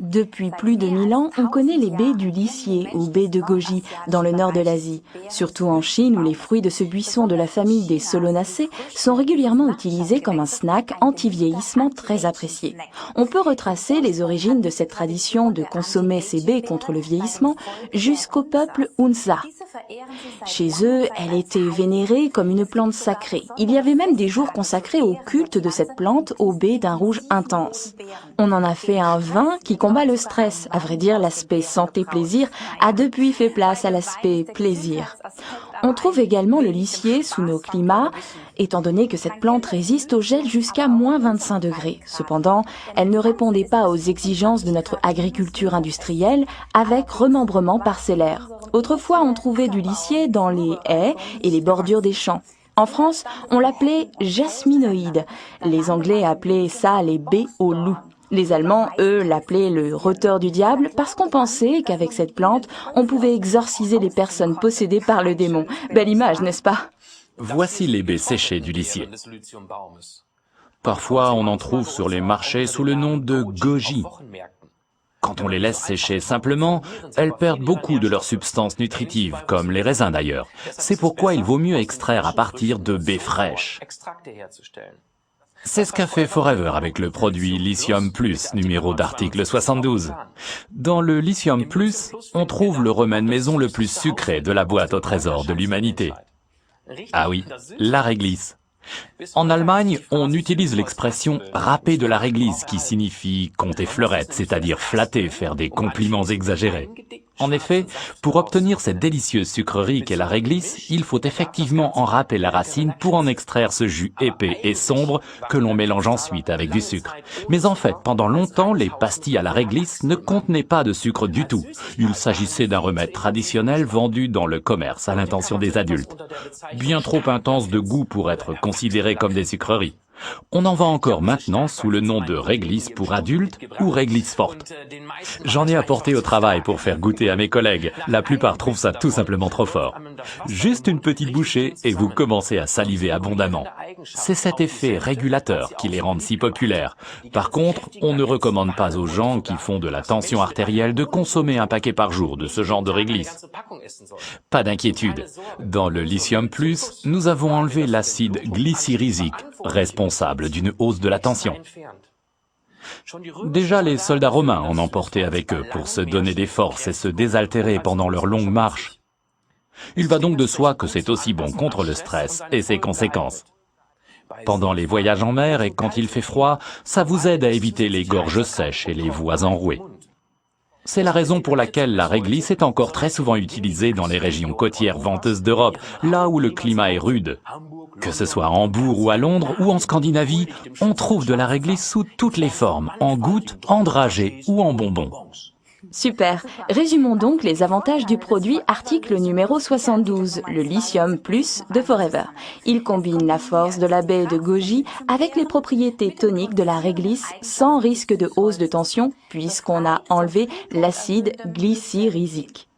Depuis plus de 1000 ans, on connaît les baies du lisier ou baies de goji dans le nord de l'Asie, surtout en Chine où les fruits de ce buisson de la famille des Solonacées sont régulièrement utilisés comme un snack anti-vieillissement très apprécié. On peut retracer les origines de cette tradition de consommer ces baies contre le vieillissement jusqu'au peuple Hunza. Chez eux, elle était vénérée comme une plante sacrée. Il y avait même des jours consacrés au culte de cette plante aux baies d'un rouge intense. On en a fait un vin qui combat le stress. À vrai dire, l'aspect santé-plaisir a depuis fait place à l'aspect plaisir. On trouve également le lisier sous nos climats, étant donné que cette plante résiste au gel jusqu'à moins 25 degrés. Cependant, elle ne répondait pas aux exigences de notre agriculture industrielle avec remembrement parcellaire. Autrefois, on trouvait du lisier dans les haies et les bordures des champs. En France, on l'appelait jasminoïde. Les Anglais appelaient ça les baies au loup. Les Allemands, eux, l'appelaient le roteur du diable parce qu'on pensait qu'avec cette plante, on pouvait exorciser les personnes possédées par le démon. Belle image, n'est-ce pas? Voici les baies séchées du lisier. Parfois, on en trouve sur les marchés sous le nom de goji. Quand on les laisse sécher simplement, elles perdent beaucoup de leurs substances nutritives, comme les raisins d'ailleurs. C'est pourquoi il vaut mieux extraire à partir de baies fraîches. C'est ce qu'a fait Forever avec le produit Lithium Plus, numéro d'article 72. Dans le Lithium Plus, on trouve le remède maison le plus sucré de la boîte au trésor de l'humanité. Ah oui, la réglisse. En Allemagne, on utilise l'expression « râper de la réglisse » qui signifie compter fleurette, c'est-à-dire flatter, faire des compliments exagérés. En effet, pour obtenir cette délicieuse sucrerie qu'est la réglisse, il faut effectivement en râper la racine pour en extraire ce jus épais et sombre que l'on mélange ensuite avec du sucre. Mais en fait, pendant longtemps, les pastilles à la réglisse ne contenaient pas de sucre du tout. Il s'agissait d'un remède traditionnel vendu dans le commerce à l'intention des adultes. Bien trop intense de goût pour être considéré comme des sucreries. On en vend encore maintenant sous le nom de réglisse pour adultes ou réglisse forte. J'en ai apporté au travail pour faire goûter à mes collègues. La plupart trouvent ça tout simplement trop fort. Juste une petite bouchée et vous commencez à saliver abondamment. C'est cet effet régulateur qui les rend si populaires. Par contre, on ne recommande pas aux gens qui font de la tension artérielle de consommer un paquet par jour de ce genre de réglisse. Pas d'inquiétude. Dans le Lithium Plus, nous avons enlevé l'acide glycyrrhésique, responsable d'une hausse de la tension. Déjà, les soldats romains en emportaient avec eux pour se donner des forces et se désaltérer pendant leur longue marche. Il va donc de soi que c'est aussi bon contre le stress et ses conséquences. Pendant les voyages en mer et quand il fait froid, ça vous aide à éviter les gorges sèches et les voies enrouées. C'est la raison pour laquelle la réglisse est encore très souvent utilisée dans les régions côtières venteuses d'Europe, là où le climat est rude. Que ce soit à Hambourg ou à Londres ou en Scandinavie, on trouve de la réglisse sous toutes les formes, en gouttes, en dragées ou en bonbons. Super. Résumons donc les avantages du produit article numéro 72, le Lithium Plus de Forever. Il combine la force de la baie de goji avec les propriétés toniques de la réglisse sans risque de hausse de tension puisqu'on a enlevé l'acide glycyrrhésique.